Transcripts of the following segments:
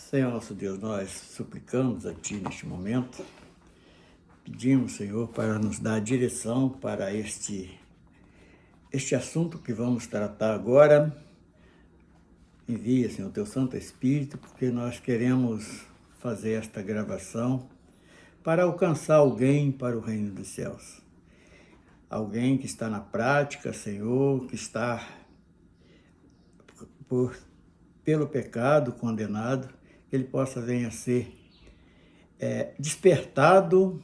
Senhor nosso Deus, nós suplicamos a Ti neste momento, pedimos, Senhor, para nos dar direção para este assunto que vamos tratar agora. Envia, Senhor, o Teu Santo Espírito, porque nós queremos fazer esta gravação para alcançar alguém para o reino dos céus. Alguém que está na prática, Senhor, que está pelo pecado condenado, que ele possa vir a ser despertado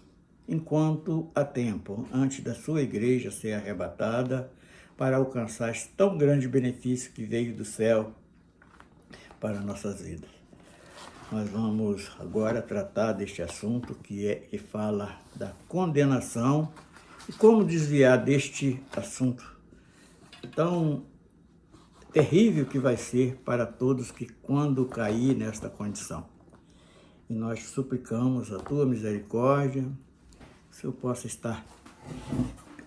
enquanto há tempo, antes da sua igreja ser arrebatada, para alcançar esse tão grande benefício que veio do céu para nossas vidas. Nós vamos agora tratar deste assunto que fala da condenação e como desviar deste assunto tão terrível que vai ser para todos que quando cair nesta condição. E nós suplicamos a Tua misericórdia, que o Senhor possa estar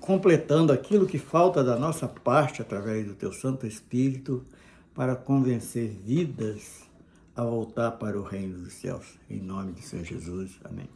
completando aquilo que falta da nossa parte através do Teu Santo Espírito para convencer vidas a voltar para o reino dos céus. Em nome do Senhor Jesus. Amém.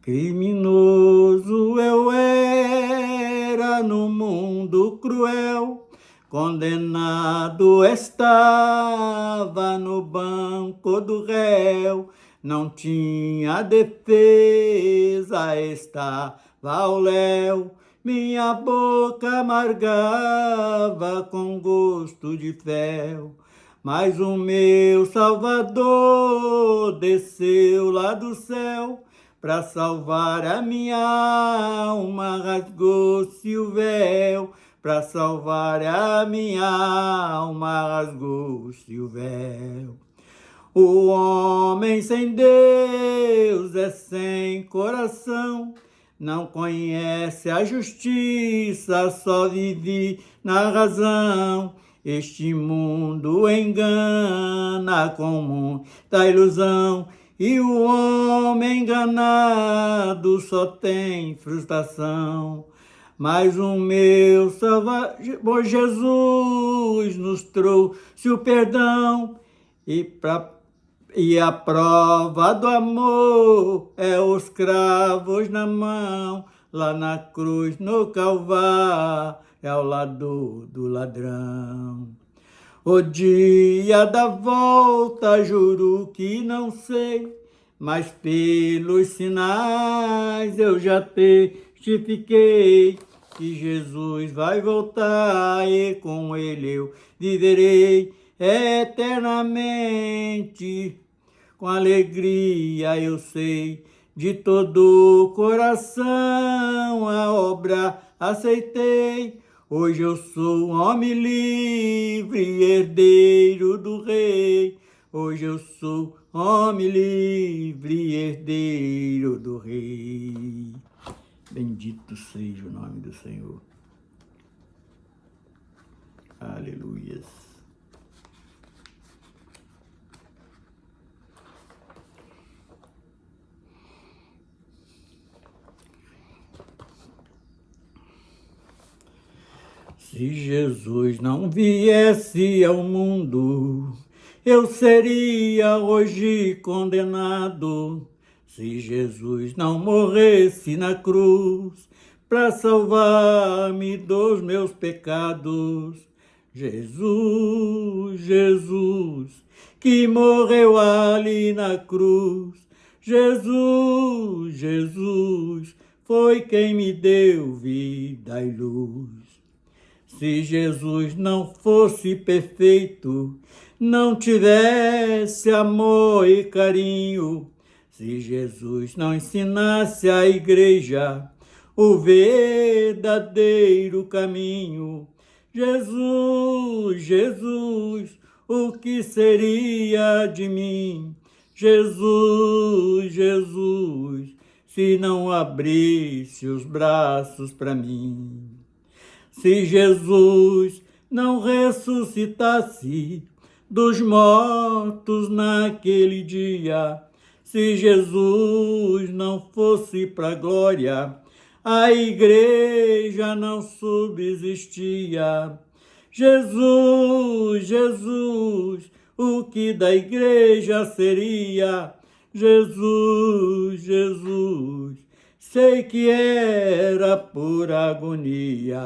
Criminoso eu era no mundo cruel, condenado estava no banco do réu, não tinha defesa, estava ao léu, minha boca amargava com gosto de fel. Mas o meu Salvador desceu lá do céu, para salvar a minha alma, rasgou-se o véu. Para salvar a minha alma, rasgou-se o véu. O homem sem Deus é sem coração, não conhece a justiça, só vive na razão. Este mundo engana com muita ilusão, e o homem enganado só tem frustração. Mas o meu Salvador Jesus nos trouxe o perdão, e a prova do amor é os cravos na mão, lá na cruz, no Calvário, ao lado do ladrão. O dia da volta juro que não sei, mas pelos sinais eu já testifiquei que Jesus vai voltar e com Ele eu viverei eternamente. Com alegria eu sei, de todo o coração a obra aceitei. Hoje eu sou um homem livre, herdeiro do rei. Hoje eu sou homem livre, herdeiro do rei. Bendito seja o nome do Senhor. Aleluias. Se Jesus não viesse ao mundo, eu seria hoje condenado. Se Jesus não morresse na cruz, para salvar-me dos meus pecados. Jesus, Jesus, que morreu ali na cruz. Jesus, Jesus, foi quem me deu vida e luz. Se Jesus não fosse perfeito, não tivesse amor e carinho, se Jesus não ensinasse à igreja o verdadeiro caminho, Jesus, Jesus, o que seria de mim? Jesus, Jesus, se não abrisse os braços para mim. Se Jesus não ressuscitasse dos mortos naquele dia, se Jesus não fosse para a glória, a igreja não subsistia. Jesus, Jesus, o que da igreja seria? Jesus, Jesus, sei que era por agonia.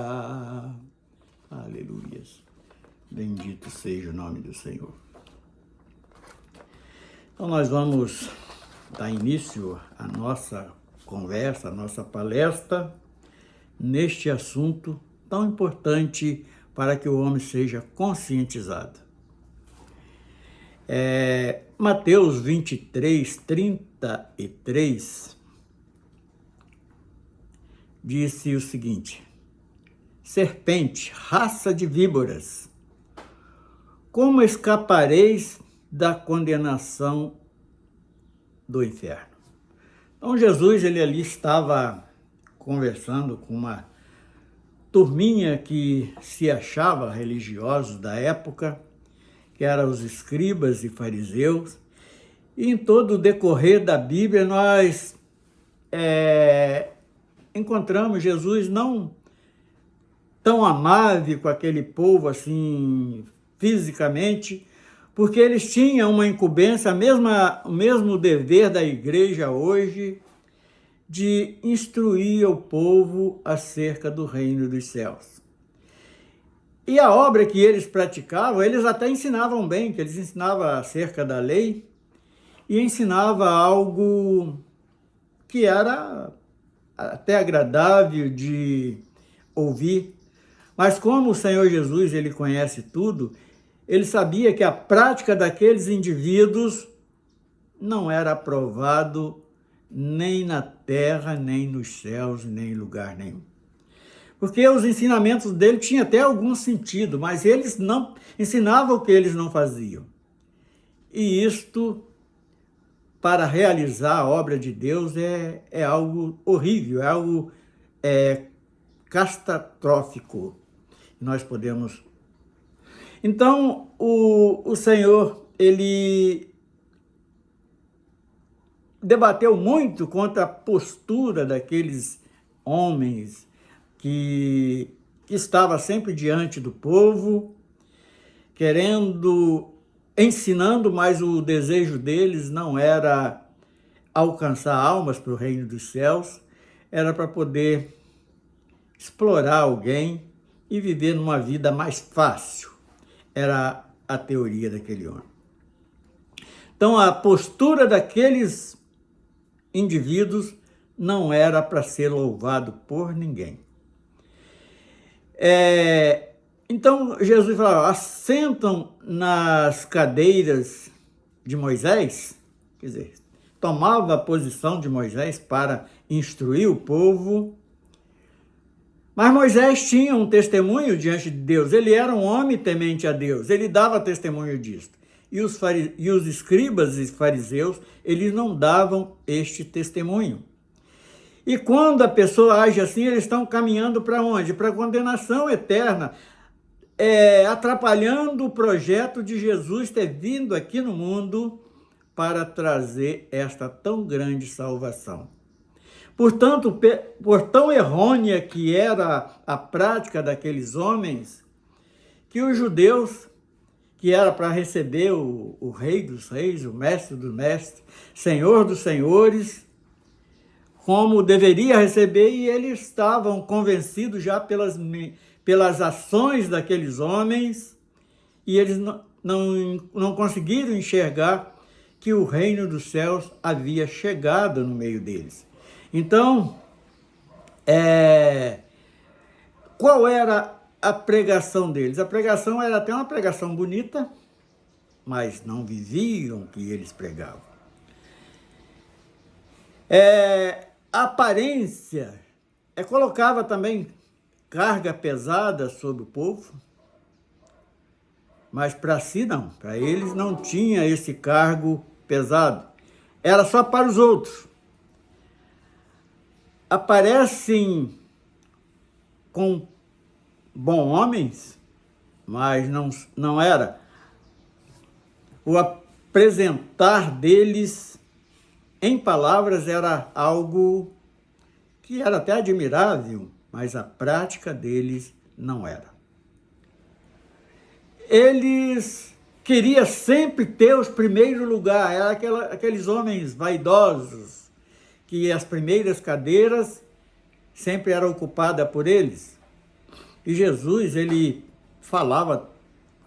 Aleluias. Bendito seja o nome do Senhor. Então nós vamos dar início à nossa conversa, à nossa palestra, neste assunto tão importante para que o homem seja conscientizado. Mateus 23, 33, disse o seguinte: serpente, raça de víboras, como escapareis da condenação do inferno? Então Jesus, ele ali estava conversando com uma turminha que se achava religiosos da época, que eram os escribas e fariseus, e em todo o decorrer da Bíblia nós encontramos Jesus não tão amável com aquele povo assim fisicamente, porque eles tinham uma incumbência, o mesmo dever da igreja hoje, de instruir o povo acerca do reino dos céus. E a obra que eles praticavam, eles até ensinavam bem, que eles ensinavam acerca da lei e ensinavam algo que era até agradável de ouvir. Mas como o Senhor Jesus, ele conhece tudo, ele sabia que a prática daqueles indivíduos não era aprovado nem na terra, nem nos céus, nem em lugar nenhum. Porque os ensinamentos dele tinham até algum sentido, mas eles não ensinavam o que eles não faziam. E isto, para realizar a obra de Deus, é algo horrível, é algo catastrófico. Nós podemos... Então, o Senhor, ele debateu muito contra a postura daqueles homens que estava sempre diante do povo, ensinando, mas o desejo deles não era alcançar almas para o reino dos céus, era para poder explorar alguém e viver numa vida mais fácil. Era a teoria daquele homem. Então, a postura daqueles indivíduos não era para ser louvado por ninguém. Então, Jesus falou, assentam nas cadeiras de Moisés, quer dizer, tomava a posição de Moisés para instruir o povo, mas Moisés tinha um testemunho diante de Deus, ele era um homem temente a Deus, ele dava testemunho disso. E os escribas e fariseus, eles não davam este testemunho. E quando a pessoa age assim, eles estão caminhando para onde? Para a condenação eterna, atrapalhando o projeto de Jesus ter vindo aqui no mundo para trazer esta tão grande salvação. Portanto, por tão errônea que era a prática daqueles homens, que os judeus, que era para receber o Rei dos Reis, o Mestre dos Mestres, Senhor dos Senhores, como deveria receber, e eles estavam convencidos já pelas ações daqueles homens, e eles não conseguiram enxergar que o reino dos céus havia chegado no meio deles. Então, qual era a pregação deles? A pregação era até uma pregação bonita, mas não viviam o que eles pregavam. A aparência colocava também carga pesada sobre o povo, mas para si não, para eles não tinha esse cargo pesado, era só para os outros. Aparecem com bons homens, mas não era. O apresentar deles em palavras era algo que era até admirável, mas a prática deles não era. Eles queria sempre ter os primeiros lugares. Era aqueles homens vaidosos, que as primeiras cadeiras sempre eram ocupadas por eles. E Jesus, ele falava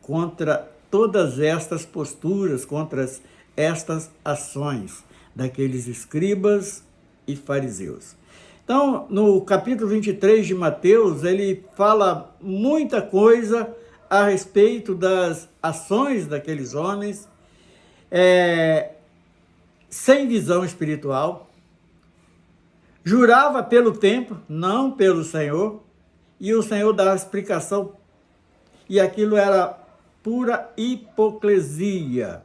contra todas estas posturas, contra estas ações daqueles escribas e fariseus. Então, no capítulo 23 de Mateus, ele fala muita coisa a respeito das ações daqueles homens, sem visão espiritual, jurava pelo templo, não pelo Senhor, e o Senhor dava explicação, e aquilo era pura hipocrisia.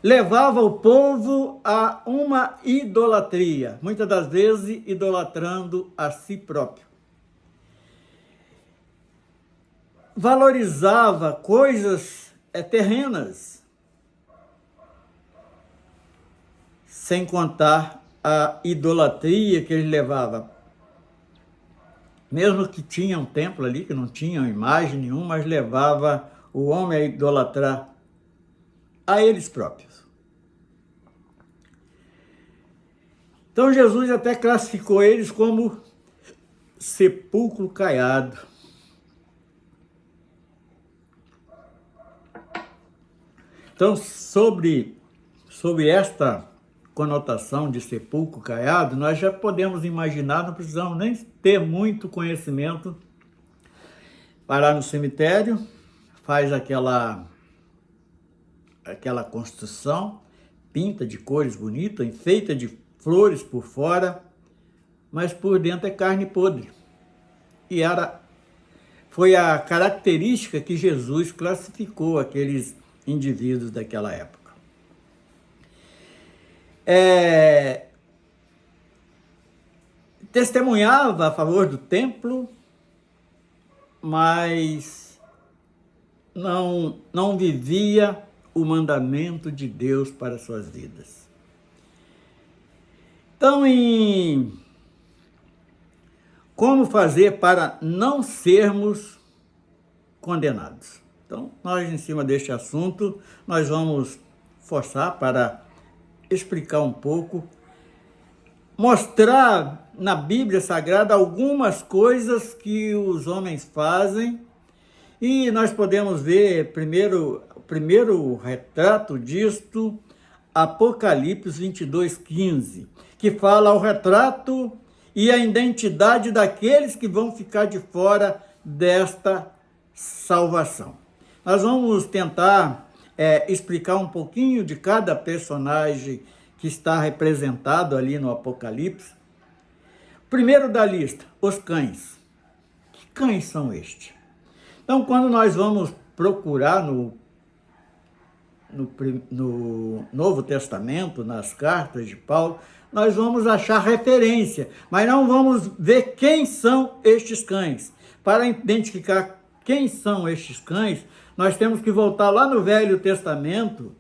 Levava o povo a uma idolatria, muitas das vezes idolatrando a si próprio. Valorizava coisas terrenas, sem contar a idolatria que ele levava. Mesmo que tinha um templo ali, que não tinha imagem nenhuma, mas levava o homem a idolatrar a eles próprios. Então Jesus até classificou eles como sepulcro caiado. Então, sobre esta conotação de sepulcro caiado, nós já podemos imaginar, não precisamos nem ter muito conhecimento. Parar no cemitério, faz aquela construção, pinta de cores bonitas, enfeita de flores por fora, mas por dentro é carne podre. E foi a característica que Jesus classificou aqueles indivíduos daquela época. Testemunhava a favor do templo, mas não vivia o mandamento de Deus para suas vidas. Então, como fazer para não sermos condenados? Então, nós, em cima deste assunto, nós vamos forçar para explicar um pouco, mostrar na Bíblia Sagrada algumas coisas que os homens fazem, e nós podemos ver o primeiro retrato disto, Apocalipse 22:15, que fala o retrato e a identidade daqueles que vão ficar de fora desta salvação. Nós vamos tentar explicar um pouquinho de cada personagem que está representado ali no Apocalipse. Primeiro da lista, os cães. Que cães são estes? Então, quando nós vamos procurar no Novo Testamento, nas cartas de Paulo, nós vamos achar referência, mas não vamos ver quem são estes cães. Para identificar quem são estes cães, nós temos que voltar lá no Velho Testamento,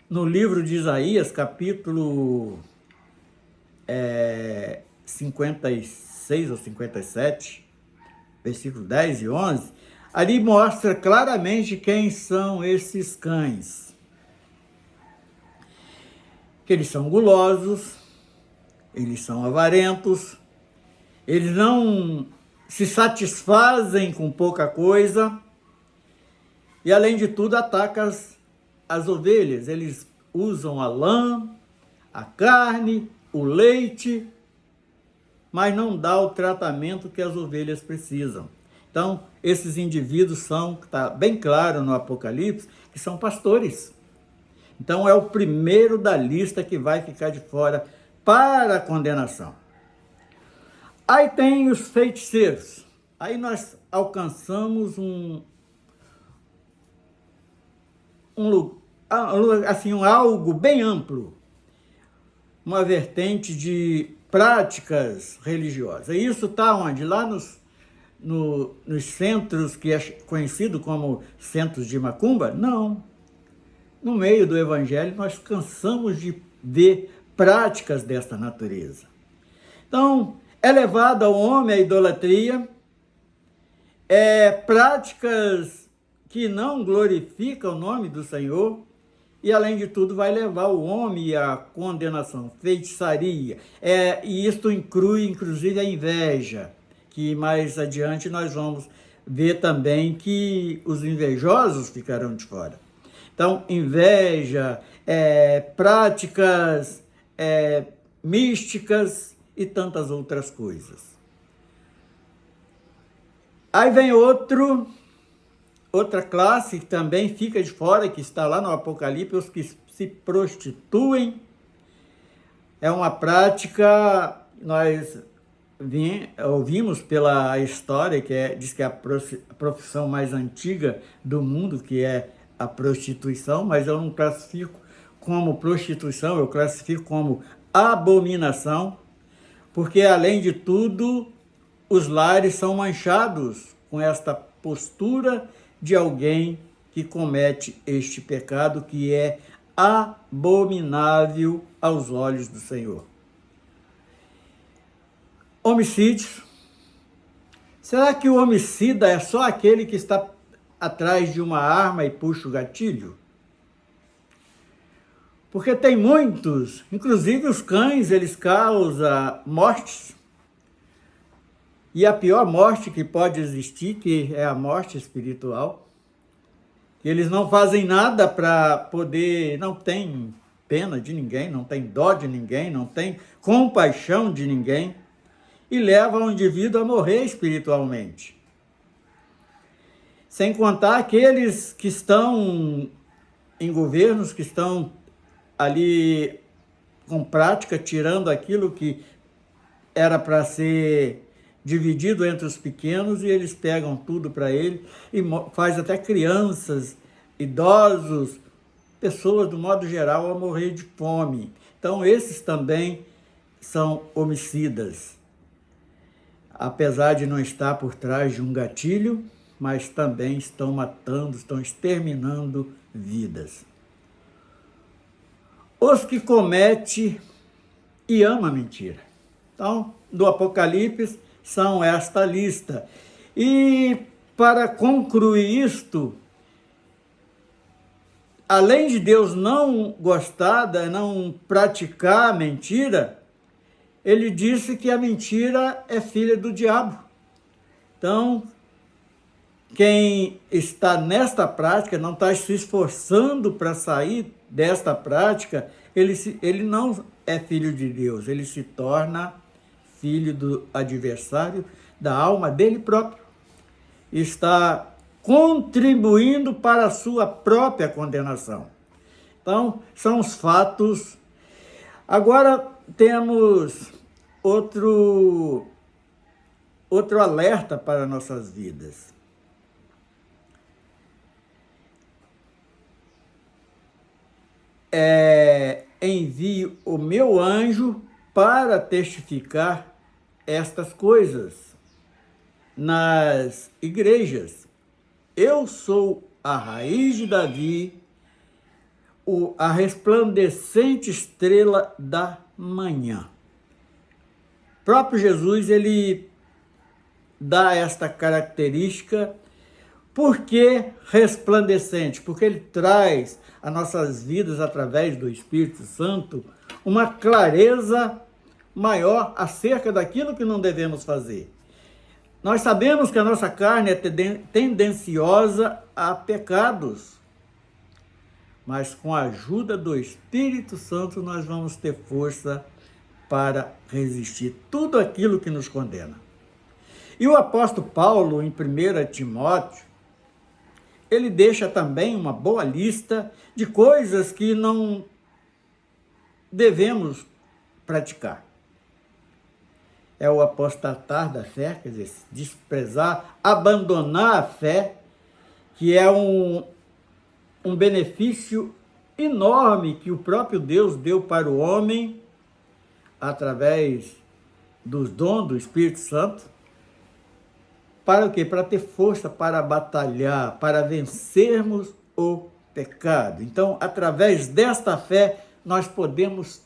no livro de Isaías, capítulo 56 ou 57, versículos 10 e 11, ali mostra claramente quem são esses cães. Que eles são gulosos, eles são avarentos, eles não se satisfazem com pouca coisa e, além de tudo, atacam as ovelhas. Eles usam a lã, a carne, o leite, mas não dá o tratamento que as ovelhas precisam. Então, esses indivíduos está bem claro no Apocalipse, que são pastores. Então, é o primeiro da lista que vai ficar de fora para a condenação. Aí tem os feiticeiros. Aí nós alcançamos algo bem amplo, uma vertente de práticas religiosas. E isso está onde? Lá nos centros que é conhecido como centros de macumba? Não. No meio do evangelho, nós cansamos de ver práticas desta natureza. Então, é levado ao homem a idolatria, práticas que não glorifica o nome do Senhor e, além de tudo, vai levar o homem à condenação, feitiçaria. E isto inclui, inclusive, a inveja, que mais adiante nós vamos ver também que os invejosos ficarão de fora. Então, inveja, práticas místicas e tantas outras coisas. Aí vem outra classe que também fica de fora, que está lá no Apocalipse, os que se prostituem. É uma prática, nós ouvimos pela história, diz que é a profissão mais antiga do mundo, que é a prostituição, mas eu não classifico como prostituição, eu classifico como abominação, porque, além de tudo, os lares são manchados com esta postura de alguém que comete este pecado que é abominável aos olhos do Senhor. Homicídios. Será que o homicida é só aquele que está atrás de uma arma e puxa o gatilho? Porque tem muitos, inclusive os cães, eles causam mortes. E a pior morte que pode existir, que é a morte espiritual. Eles não fazem nada para poder, não tem pena de ninguém, não tem dó de ninguém, não tem compaixão de ninguém, e levam o indivíduo a morrer espiritualmente. Sem contar aqueles que estão em governos, que estão ali com prática, tirando aquilo que era para ser dividido entre os pequenos, e eles pegam tudo para ele e faz até crianças, idosos, pessoas do modo geral a morrer de fome. Então esses também são homicidas, apesar de não estar por trás de um gatilho, mas também estão matando, estão exterminando vidas. Os que cometem e amam a mentira. Então, do Apocalipse, são esta lista. E para concluir isto, além de Deus não gostar, não praticar a mentira, ele disse que a mentira é filha do diabo. Então, quem está nesta prática, não está se esforçando para sair desta prática, ele não é filho de Deus, ele se torna filho do adversário, da alma dele próprio. Está contribuindo para a sua própria condenação. Então, são os fatos. Agora temos outro alerta para nossas vidas. Envio o meu anjo para testificar estas coisas nas igrejas. Eu sou a raiz de Davi, a resplandecente estrela da manhã. O próprio Jesus, ele dá esta característica. Por que resplandecente? Porque ele traz a nossas vidas, através do Espírito Santo, uma clareza maior acerca daquilo que não devemos fazer. Nós sabemos que a nossa carne é tendenciosa a pecados, mas com a ajuda do Espírito Santo nós vamos ter força para resistir tudo aquilo que nos condena. E o apóstolo Paulo, em 1 Timóteo, ele deixa também uma boa lista de coisas que não devemos praticar. É o apostatar da fé, quer dizer, desprezar, abandonar a fé, que é um benefício enorme que o próprio Deus deu para o homem através dos dons do Espírito Santo. Para o quê? Para ter força para batalhar, para vencermos o pecado. Então, através desta fé, nós podemos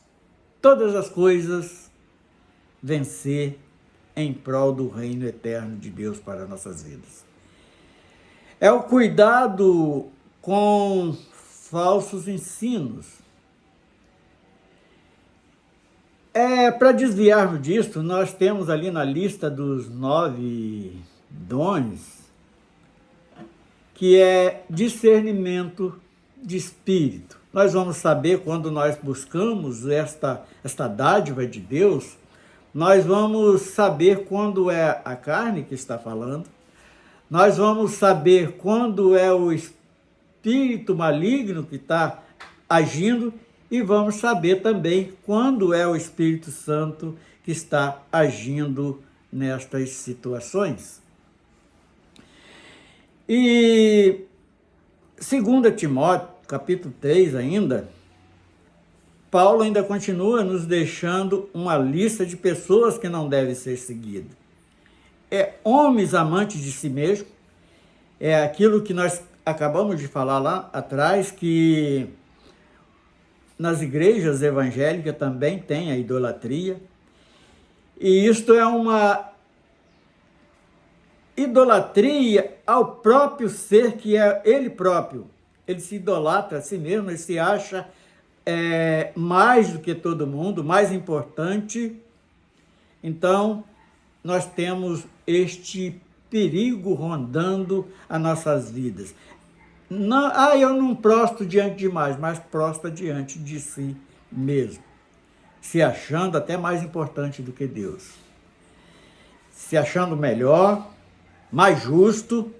todas as coisas vencer em prol do reino eterno de Deus para nossas vidas. é o cuidado com falsos ensinos. Para desviarmos disso, nós temos ali na lista dos 9 dons, que é discernimento de espírito. Nós vamos saber quando nós buscamos esta dádiva de Deus, nós vamos saber quando é a carne que está falando, nós vamos saber quando é o espírito maligno que está agindo e vamos saber também quando é o Espírito Santo que está agindo nestas situações. E 2 Timóteo, capítulo 3 ainda, Paulo ainda continua nos deixando uma lista de pessoas que não devem ser seguidas. Homens amantes de si mesmo, é aquilo que nós acabamos de falar lá atrás, que nas igrejas evangélicas também tem a idolatria, e isto é uma idolatria ao próprio ser que é ele próprio. Ele se idolatra a si mesmo, ele se acha mais do que todo mundo, mais importante. Então, nós temos este perigo rondando as nossas vidas. Não, eu não prostro diante de mais, mas prostra diante de si mesmo, se achando até mais importante do que Deus, se achando melhor, mais justo,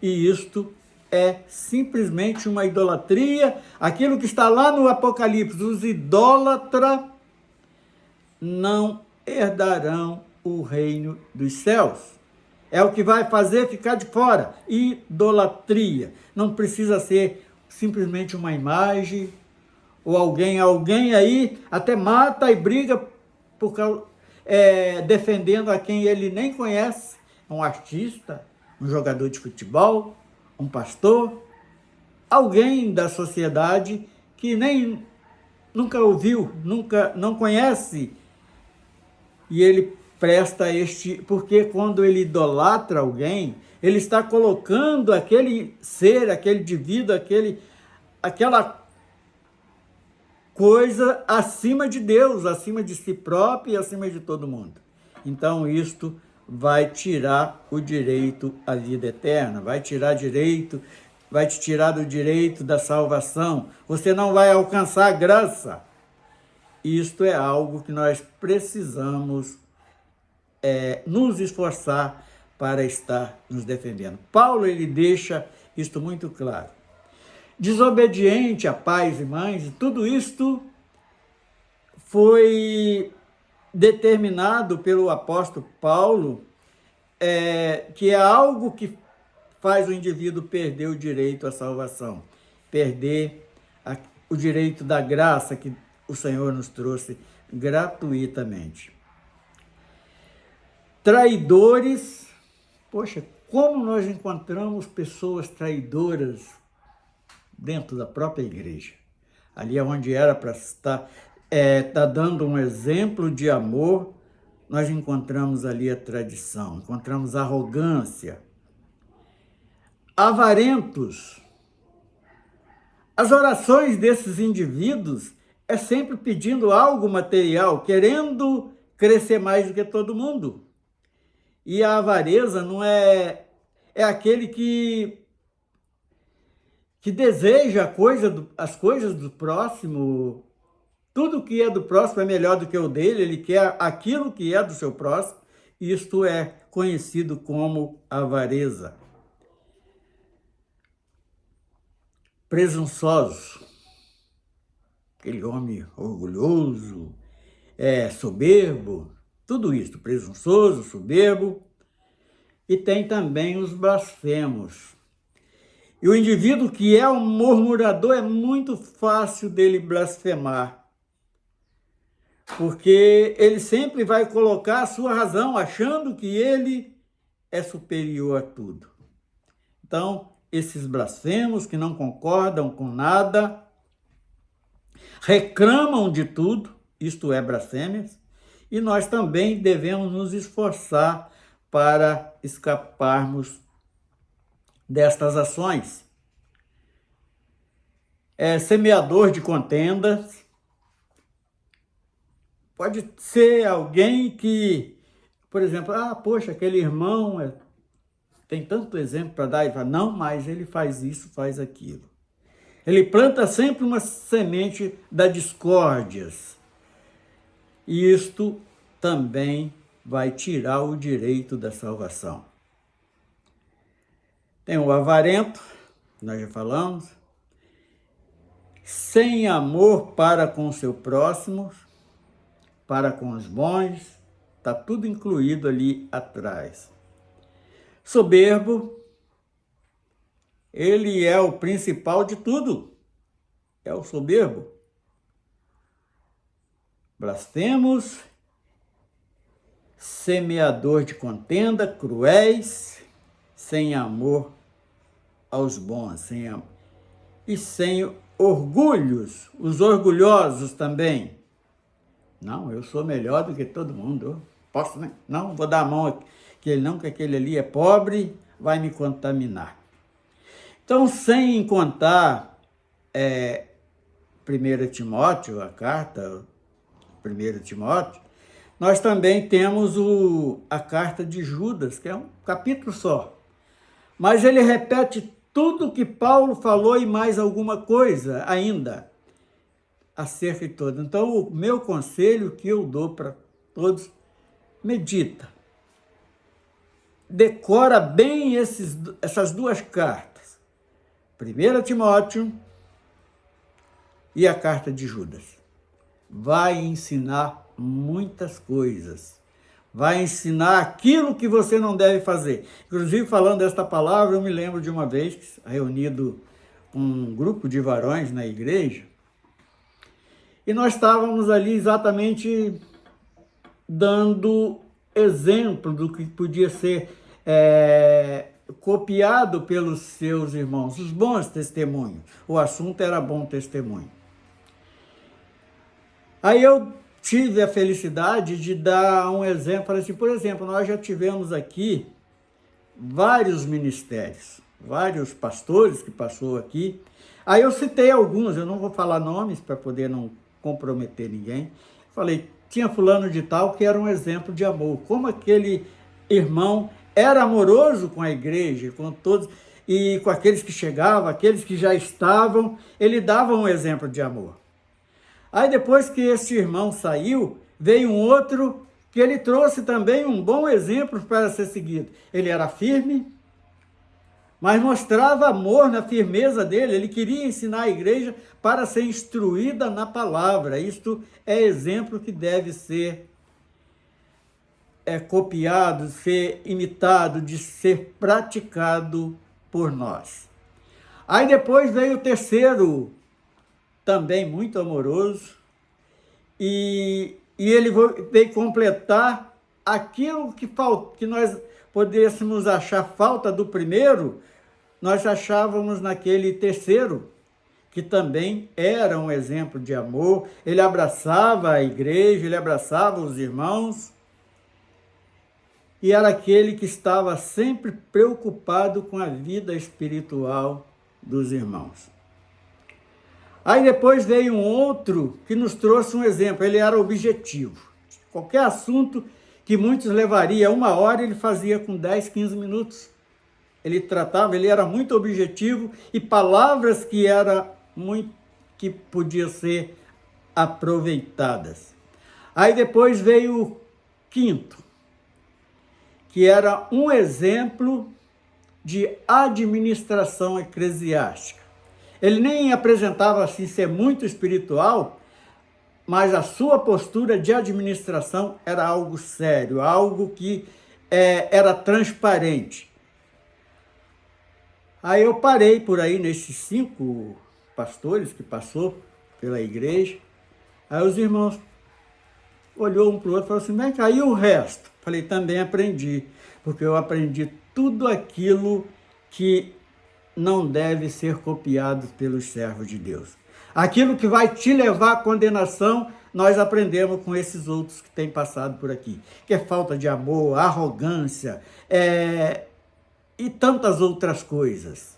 e isto é simplesmente uma idolatria, aquilo que está lá no Apocalipse: os idólatras não herdarão o reino dos céus. É o que vai fazer ficar de fora. Idolatria. Não precisa ser simplesmente uma imagem, ou alguém aí até mata e briga por causa, defendendo a quem ele nem conhece, um artista, um jogador de futebol, um pastor, alguém da sociedade que nem nunca ouviu, não conhece, e ele presta porque quando ele idolatra alguém, ele está colocando aquele ser, aquele indivíduo, aquela coisa acima de Deus, acima de si próprio e acima de todo mundo. Então isto vai tirar o direito à vida eterna, vai te tirar do direito da salvação. Você não vai alcançar a graça. Isto é algo que nós precisamos nos esforçar para estar nos defendendo. Paulo, ele deixa isto muito claro. Desobediente a pais e mães, tudo isto foi determinado pelo apóstolo Paulo, que é algo que faz o indivíduo perder o direito à salvação, perder o direito da graça que o Senhor nos trouxe gratuitamente. Traidores, poxa, como nós encontramos pessoas traidoras dentro da própria igreja? Ali é onde era para estar dando um exemplo de amor, nós encontramos ali a tradição, encontramos a arrogância. Avarentos. As orações desses indivíduos é sempre pedindo algo material, querendo crescer mais do que todo mundo. E a avareza não é aquele que deseja as coisas do próximo. Tudo que é do próximo é melhor do que o dele, ele quer aquilo que é do seu próximo. Isto é conhecido como avareza. Presunçoso, aquele homem orgulhoso, soberbo, tudo isso, presunçoso, soberbo. E tem também os blasfemos. E o indivíduo que é um murmurador, é muito fácil dele blasfemar, porque ele sempre vai colocar a sua razão, achando que ele é superior a tudo. Então, esses blasfemos que não concordam com nada, reclamam de tudo, isto é blasfêmias, e nós também devemos nos esforçar para escaparmos destas ações é semeador de contendas. Pode ser alguém que, por exemplo, poxa, aquele irmão tem tanto exemplo para dar, e fala, não, mas ele faz isso, faz aquilo. Ele planta sempre uma semente da discórdias. E isto também vai tirar o direito da salvação. Tem o avarento, nós já falamos, sem amor para com o seu próximo, para com os bons, está tudo incluído ali atrás. Soberbo, ele é o principal de tudo, é o soberbo. Blasfemos, semeador de contenda, cruéis, sem amor aos bons, e sem orgulhos, os orgulhosos também. Não, eu sou melhor do que todo mundo, posso, né? Não, vou dar a mão àquele não, que aquele ali é pobre, vai me contaminar. Então, sem contar 1 Timóteo, a carta 1 Timóteo, nós também temos a carta de Judas, que é um capítulo só. Mas ele repete tudo que Paulo falou e mais alguma coisa ainda acerca de tudo. Então, o meu conselho que eu dou para todos, medita. Decora bem essas duas cartas. 1 Timóteo e a carta de Judas. Vai ensinar muitas coisas. Vai ensinar aquilo que você não deve fazer. Inclusive, falando desta palavra, eu me lembro de uma vez, reunido com um grupo de varões na igreja, e nós estávamos ali exatamente dando exemplo do que podia ser copiado pelos seus irmãos, os bons testemunhos. O assunto era bom testemunho. Aí eu tive a felicidade de dar um exemplo, assim, por exemplo, nós já tivemos aqui vários ministérios, vários pastores que passou aqui. Aí eu citei alguns, eu não vou falar nomes para poder não comprometer ninguém. Falei, tinha fulano de tal que era um exemplo de amor, como aquele irmão era amoroso com a igreja, com todos, e com aqueles que chegavam, aqueles que já estavam, ele dava um exemplo de amor. Aí depois que esse irmão saiu, veio um outro que ele trouxe também um bom exemplo para ser seguido. Ele era firme, mas mostrava amor na firmeza dele. Ele queria ensinar a igreja para ser instruída na palavra. Isto é exemplo que deve ser copiado, ser imitado, de ser praticado por nós. Aí depois veio o terceiro, também muito amoroso, e ele veio completar aquilo que nós pudéssemos achar falta do primeiro, nós achávamos naquele terceiro, que também era um exemplo de amor. Ele abraçava a igreja, ele abraçava os irmãos, e era aquele que estava sempre preocupado com a vida espiritual dos irmãos. Aí depois veio um outro que nos trouxe um exemplo, ele era objetivo. Qualquer assunto que muitos levaria 1 hora, ele fazia com 10, 15 minutos. Ele tratava, ele era muito objetivo, e palavras que podiam ser aproveitadas. Aí depois veio o quinto, que era um exemplo de administração eclesiástica. Ele nem apresentava assim ser muito espiritual, mas a sua postura de administração era algo sério, algo que era transparente. Aí eu parei por aí nesses 5 pastores que passou pela igreja. Aí os irmãos olhou um para o outro e falou assim, vem cá, e o resto? Falei, também aprendi, porque eu aprendi tudo aquilo que não deve ser copiado pelos servos de Deus. Aquilo que vai te levar à condenação, nós aprendemos com esses outros que têm passado por aqui, que é falta de amor, arrogância, e tantas outras coisas.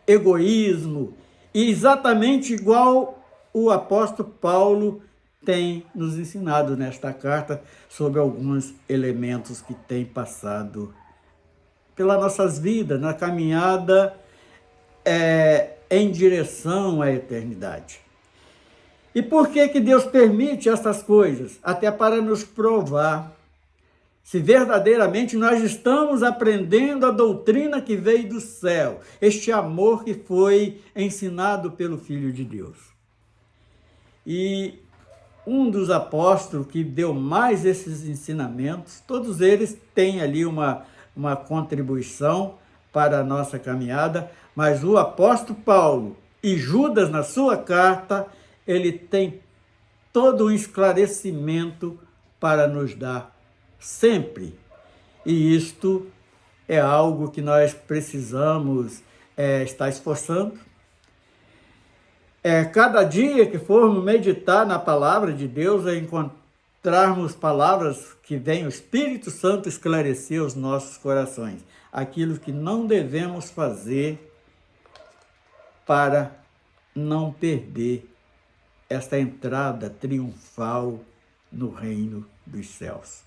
Egoísmo, e exatamente igual o apóstolo Paulo tem nos ensinado nesta carta sobre alguns elementos que têm passado pelas nossas vidas, na caminhada em direção à eternidade. E por que Deus permite essas coisas? Até para nos provar se verdadeiramente nós estamos aprendendo a doutrina que veio do céu, este amor que foi ensinado pelo Filho de Deus. E um dos apóstolos que deu mais esses ensinamentos, todos eles têm ali uma contribuição para a nossa caminhada, mas o apóstolo Paulo e Judas, na sua carta, ele tem todo um esclarecimento para nos dar sempre. E isto é algo que nós precisamos estar esforçando. Cada dia que formos meditar na palavra de Deus, encontrarmos palavras que vêm o Espírito Santo esclarecer os nossos corações. Aquilo que não devemos fazer para não perder esta entrada triunfal no reino dos céus.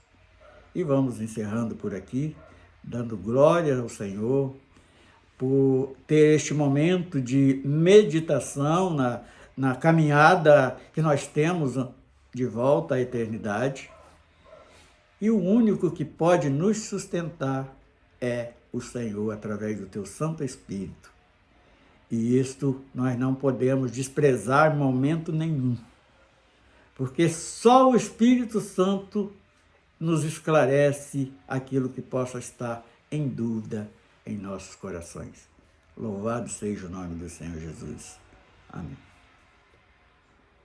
E vamos encerrando por aqui, dando glória ao Senhor por ter este momento de meditação na caminhada que nós temos de volta à eternidade. E o único que pode nos sustentar é o Senhor, através do teu Santo Espírito. E isto nós não podemos desprezar em momento nenhum, porque só o Espírito Santo nos esclarece aquilo que possa estar em dúvida em nossos corações. Louvado seja o nome do Senhor Jesus. Amém.